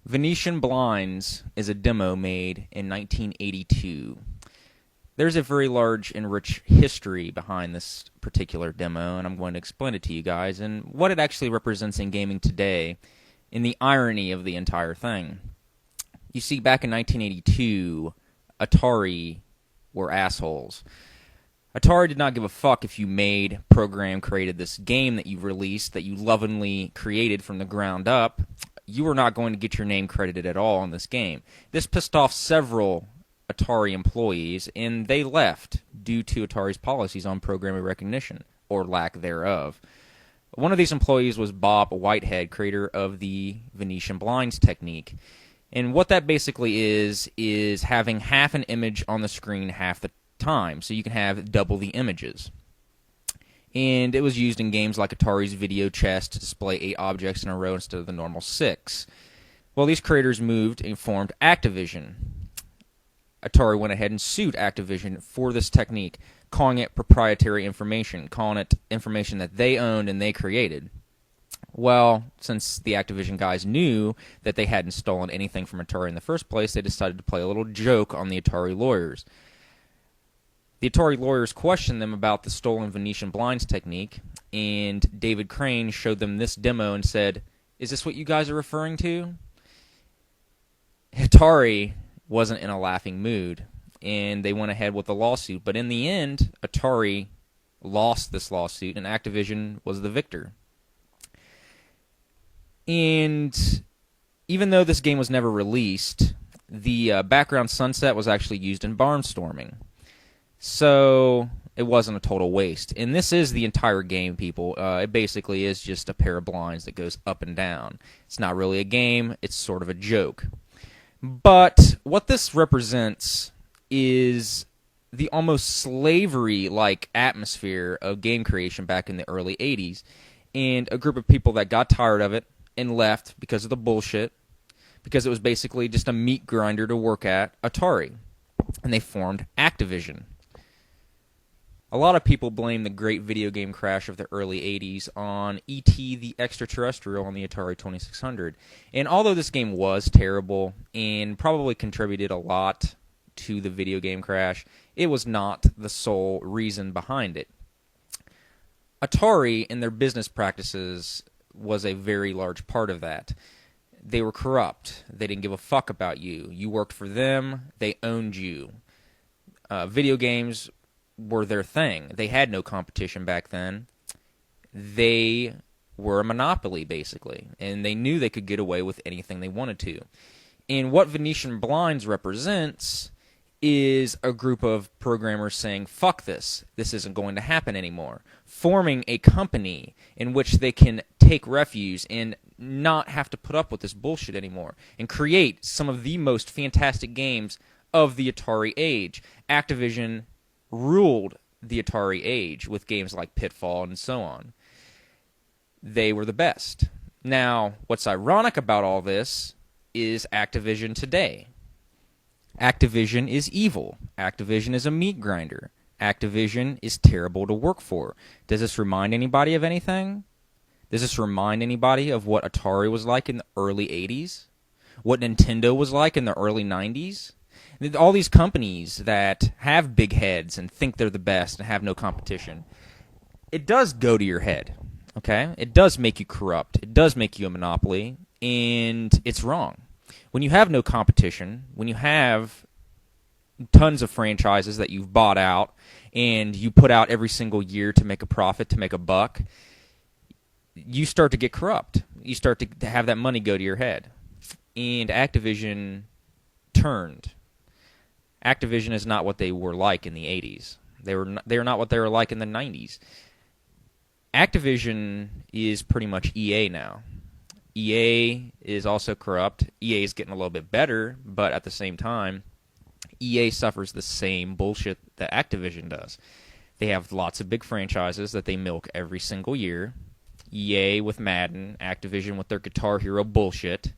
Venetian Blinds is a demo made in 1982. There's a very large and rich history behind this particular demo, and I'm going to explain it to you guys and what it actually represents in gaming today and the irony of the entire thing. You see, back in 1982, Atari were assholes. Atari did not give a fuck if you created this game that you released, that you lovingly created from the ground up. You were not going to get your name credited at all on this game. This pissed off several Atari employees, and they left due to Atari's policies on programmer recognition, or lack thereof. One of these employees was Bob Whitehead, creator of the Venetian Blinds technique. And what that basically is having half an image on the screen half the time, so you can have double the images. And it was used in games like Atari's Video Chess to display 8 objects in a row instead of the normal 6. Well, these creators moved and formed Activision. Atari went ahead and sued Activision for this technique, calling it proprietary information, calling it information that they owned and they created. Well, since the Activision guys knew that they hadn't stolen anything from Atari in the first place, they decided to play a little joke on the Atari lawyers. The Atari lawyers questioned them about the stolen Venetian Blinds technique, and David Crane showed them this demo and said, "Is this what you guys are referring to?" Atari wasn't in a laughing mood, and they went ahead with the lawsuit. But in the end, Atari lost this lawsuit, and Activision was the victor. And even though this game was never released, the background sunset was actually used in Barnstorming. So it wasn't a total waste. And this is the entire game, people. It basically is just a pair of blinds that goes up and down. It's not really a game. It's sort of a joke. But what this represents is the almost slavery-like atmosphere of game creation back in the early 80s. And a group of people that got tired of it and left because of the bullshit, because it was basically just a meat grinder to work at, Atari. And they formed Activision. A lot of people blame the great video game crash of the early 80s on E.T. the Extraterrestrial on the Atari 2600. And although this game was terrible and probably contributed a lot to the video game crash, it was not the sole reason behind it. Atari and their business practices was a very large part of that. They were corrupt. They didn't give a fuck about you. You worked for them. They owned you. Video games were their thing. They had no competition back then. They were a monopoly, basically, and they knew they could get away with anything they wanted to. And what Venetian Blinds represents is a group of programmers saying, fuck this, this isn't going to happen anymore, forming a company in which they can take refuge and not have to put up with this bullshit anymore, and create some of the most fantastic games of the Atari age. Activision ruled the Atari age with games like Pitfall and so on. They were the best. Now, what's ironic about all this is Activision today. Activision is evil. Activision is a meat grinder. Activision is terrible to work for. Does this remind anybody of anything? Does this remind anybody of what Atari was like in the early 80s? What Nintendo was like in the early 90s? All these companies that have big heads and think they're the best and have no competition, it does go to your head, okay? It does make you corrupt. It does make you a monopoly, and it's wrong. When you have no competition, when you have tons of franchises that you've bought out and you put out every single year to make a profit, to make a buck, you start to get corrupt. You start to have that money go to your head. And Activision turned. Activision is not what they were like in the 80s. They are not what they were like in the 90s. Activision is pretty much EA now. EA is also corrupt. EA is getting a little bit better, but at the same time, EA suffers the same bullshit that Activision does. They have lots of big franchises that they milk every single year. EA with Madden, Activision with their Guitar Hero bullshit,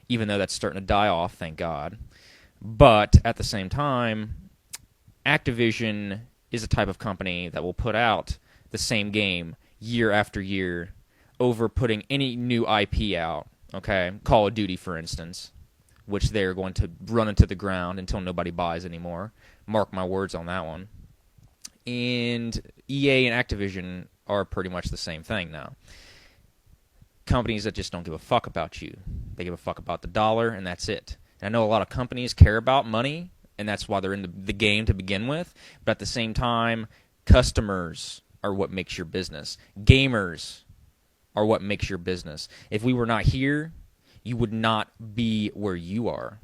even though that's starting to die off, thank God. But at the same time, Activision is a type of company that will put out the same game year after year over putting any new IP out Okay, Call of Duty, for instance, which they're going to run into the ground until nobody buys anymore. Mark my words on that one. And EA and Activision are pretty much the same thing now. Companies that just don't give a fuck about you. They give a fuck about the dollar, and that's it. And I know a lot of companies care about money, and that's why they're in the game to begin with. But at the same time, customers are what makes your business. Gamers are what makes your business. If we were not here, you would not be where you are.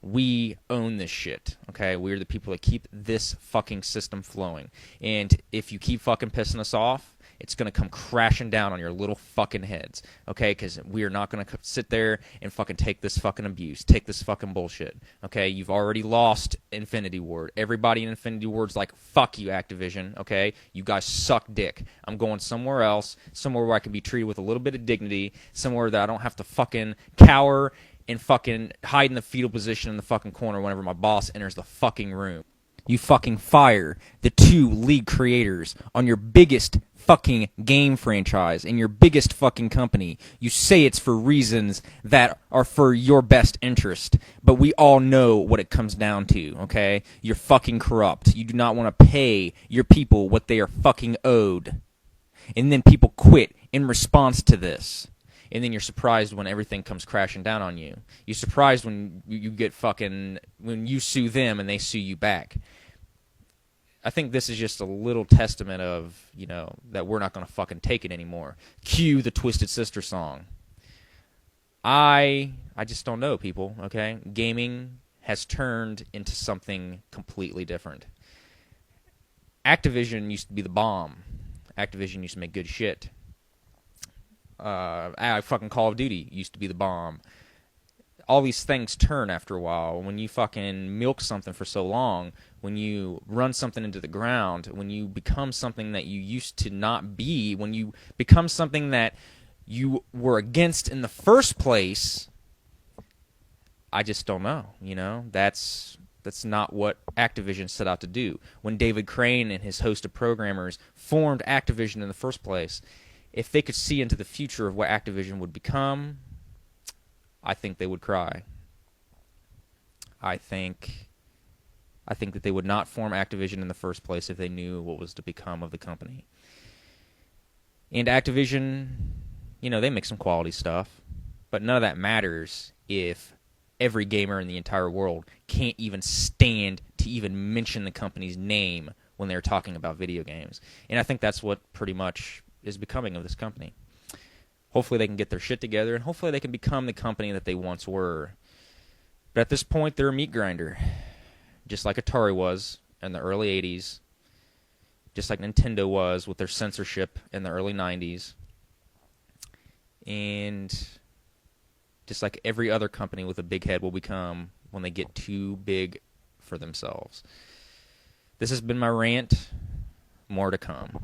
We own this shit, okay? We're the people that keep this fucking system flowing. And if you keep fucking pissing us off, it's going to come crashing down on your little fucking heads, okay? Because we are not going to sit there and fucking take this fucking abuse, take this fucking bullshit, okay? You've already lost Infinity Ward. Everybody in Infinity Ward's like, fuck you, Activision, okay? You guys suck dick. I'm going somewhere else, somewhere where I can be treated with a little bit of dignity, somewhere that I don't have to fucking cower and fucking hide in the fetal position in the fucking corner whenever my boss enters the fucking room. You fucking fire the 2 lead creators on your biggest fucking game franchise in your biggest fucking company. You say it's for reasons that are for your best interest, but we all know what it comes down to, okay? You're fucking corrupt. You do not want to pay your people what they are fucking owed. And then people quit in response to this. And then you're surprised when everything comes crashing down on you. You're surprised when you get fucking, when you sue them and they sue you back. I think this is just a little testament of, you know, that we're not going to fucking take it anymore. Cue the Twisted Sister song. I just don't know, people, okay? Gaming has turned into something completely different. Activision used to be the bomb. Activision used to make good shit. Fucking Call of Duty used to be the bomb. All these things turn after a while. When you fucking milk something for so long, when you run something into the ground, when you become something that you used to not be, when you become something that you were against in the first place, I just don't know, you know? That's not what Activision set out to do. When David Crane and his host of programmers formed Activision in the first place, if they could see into the future of what Activision would become, I think they would cry. I think that they would not form Activision in the first place if they knew what was to become of the company. And Activision, you know, they make some quality stuff, but none of that matters if every gamer in the entire world can't even stand to even mention the company's name when they're talking about video games. And I think that's what pretty much is becoming of this company. Hopefully they can get their shit together, and hopefully they can become the company that they once were. But at this point, they're a meat grinder. Just like Atari was in the early 80s. Just like Nintendo was with their censorship in the early 90s. And just like every other company with a big head will become when they get too big for themselves. This has been my rant. More to come.